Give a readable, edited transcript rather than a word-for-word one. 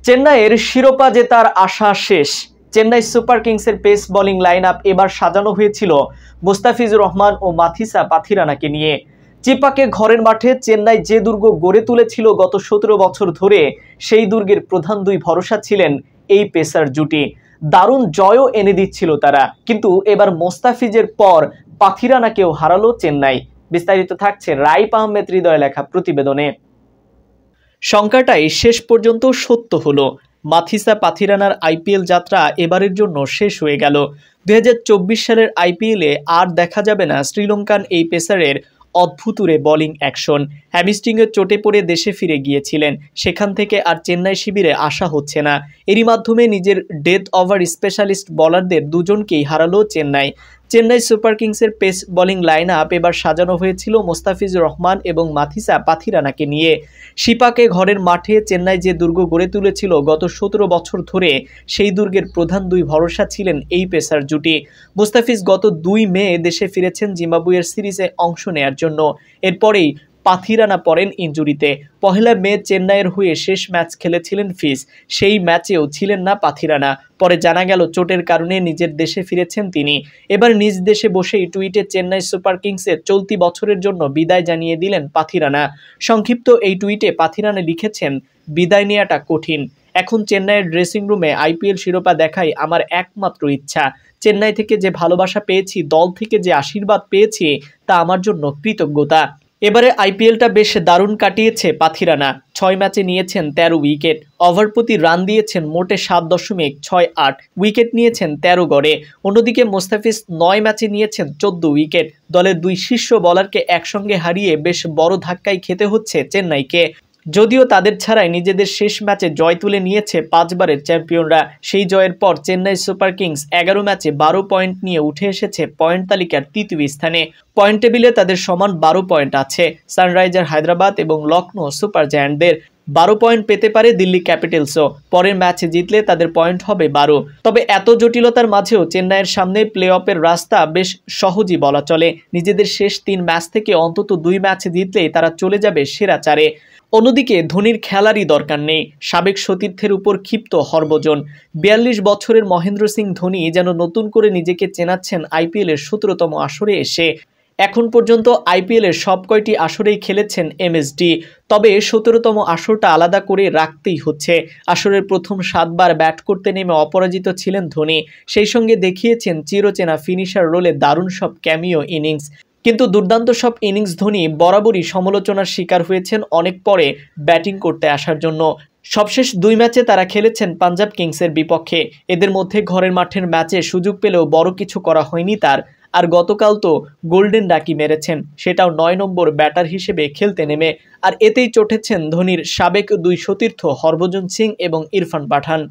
চেন্নাইয়ের শিরোপা জেতার আশা শেষ। চেন্নাই সুপার কিংসের পেস বোলিং লাইন আপ এবার সাজানো হয়েছিল মুস্তাফিজুর রহমান ও মাথিসা পাথিরানাকে নিয়ে। চিপাকে ঘরের মাঠে চেন্নাই যে দুর্গ গড়ে তুলেছিল গত 17 বছর ধরে, সেই দুর্গের প্রধান দুই ভরসা ছিলেন এই পেসার জুটি। দারুণ জয়ও এনে দিচ্ছিল তারা, কিন্তু এবার মোস্তাফিজের পর পাথিরানাকেও হারালো চেন্নাই। বিস্তারিত থাকছে রাইপ আহমেদ হৃদয় লেখা প্রতিবেদনে। শঙ্কাটাই শেষ পর্যন্ত সত্য হলো। মাথিসা পাথিরানার আইপিএল যাত্রা এবারের জন্য শেষ হয়ে গেল। 2024 সালের আইপিএলে আর দেখা যাবে না শ্রীলঙ্কান এই পেসারের অদ্ভুতুরে বোলিং অ্যাকশন। হ্যামস্ট্রিংয়ের চোটে পড়ে দেশে ফিরে গিয়েছিলেন, সেখান থেকে আর চেন্নাই শিবিরে আসা হচ্ছে না। এরই মাধ্যমে নিজের ডেথ ওভার স্পেশালিস্ট বোলারদের দুজনকেই হারালো চেন্নাই। চেন্নাই সুপার কিংসের পেস বোলিং লাইন আপ এবার সাজানো হয়েছিল মোস্তাফিজুর রহমান এবং মাথিসা পাথিরানাকে নিয়ে। শিপাকে ঘরের মাঠে চেন্নাই যে দুর্গ গড়ে তুলেছিল গত 17 বছর ধরে, সেই দুর্গের প্রধান দুই ভরসা ছিলেন এই পেসার জুটি। মুস্তাফিজ গত 2 মে দেশে ফিরেছেন জিম্বাবুয়ের সিরিজে অংশ নেয়ার জন্য। এরপরেই পাথিরানা পড়েন ইনজুরিতে। 1 মে চেন্নাইয়ের হয়ে শেষ ম্যাচ খেলেছিলেন ফিজ, সেই ম্যাচেও ছিলেন না পাথিরানা। পরে জানা গেল চোটের কারণে নিজের দেশে ফিরেছেন তিনি। এবার নিজ দেশে বসেই টুইটে চেন্নাই সুপার কিংসের চলতি বছরের জন্য বিদায় জানিয়ে দিলেন পাথিরানা। সংক্ষিপ্ত এই টুইটে পাথিরানা লিখেছেন, বিদায় নেওয়াটা কঠিন। এখন চেন্নাইয়ের ড্রেসিং রুমে আইপিএল শিরোপা দেখাই আমার একমাত্র ইচ্ছা। চেন্নাই থেকে যে ভালোবাসা পেয়েছি, দল থেকে যে আশীর্বাদ পেয়েছি, তা আমার জন্য কৃতজ্ঞতা। এবারে আইপিএলটা বেশ দারুণ কাটিয়েছে পাথিরানা। 6 ম্যাচে নিয়েছেন 13 উইকেট, ওভার প্রতি রান দিয়েছেন মোটে 7.68, উইকেট নিয়েছেন 13 গড়ে। অন্যদিকে মোস্তাফিজ 9 ম্যাচে নিয়েছেন 14 উইকেট। দলের দুই শীর্ষ বোলারকে একসঙ্গে হারিয়ে বেশ বড় ধাক্কাই খেতে হচ্ছে চেন্নাইকে। যদিও তাদের ছাড়াই নিজেদের শেষ ম্যাচে জয় তুলে নিয়েছে 5 বারের চ্যাম্পিয়নরা। সেই জয়ের পর চেন্নাই সুপার কিংস 11 ম্যাচে 12 পয়েন্ট নিয়ে উঠে এসেছে পয়েন্ট তালিকার 3য় স্থানে। পয়েন্ট টেবিলে তাদের সমান 12 পয়েন্ট আছে সানরাইজার হায়দ্রাবাদ এবং লখনৌ সুপার জায়ান্টদের। 12 পয়েন্ট পেতে পারে দিল্লি ক্যাপিটালসও। পরের ম্যাচে জিতলে তাদের পয়েন্ট হবে 12। তবে এত জটিলতার মাঝেও চেন্নাইয়ের সামনে প্লে অফের রাস্তা বেশ সহজই বলা চলে। নিজেদের শেষ 3 ম্যাচ থেকে অন্তত 2 ম্যাচ জিতলেই তারা চলে যাবে সেরা 4-এ। অন্যদিকে ধোনির খেলারই দরকার নেই, সাবেক সতীর্থের উপর ক্ষিপ্ত হরভজন। 42 বছরের মহেন্দ্র সিং ধোনি যেন নতুন করে নিজেকে চেনাচ্ছেন আইপিএলের 17তম আসরে এসে। এখন পর্যন্ত আইপিএলের সব কয়টি আসরেই খেলেছেন এমএসডি, তবে 17তম আসরটা আলাদা করে রাখতেই হচ্ছে। আসরের প্রথম 7 বার ব্যাট করতে নেমে অপরাজিত ছিলেন ধোনি, সেই সঙ্গে দেখিয়েছেন চিরচেনা ফিনিশার রোলে দারুণ সব ক্যামিও ইনিংস। কিন্তু দুর্দান্ত সব ইনিংস ধোনি বরাবরই সমালোচনার শিকার হয়েছেন অনেক পরে ব্যাটিং করতে আসার জন্য। সবশেষ 2 ম্যাচে তারা খেলেছেন পাঞ্জাব কিংসের বিপক্ষে। এদের মধ্যে ঘরের মাঠের ম্যাচে সুযোগ পেলেও বড় কিছু করা হয়নি তার। আর গতকাল তো গোল্ডেন ডাকি মেরেছেন, সেটাও 9 নম্বর ব্যাটার হিসেবে খেলতে নেমে। আর এতেই চটেছেন ধোনির সাবেক 2 সতীর্থ হরভজন সিং এবং ইরফান পাঠান।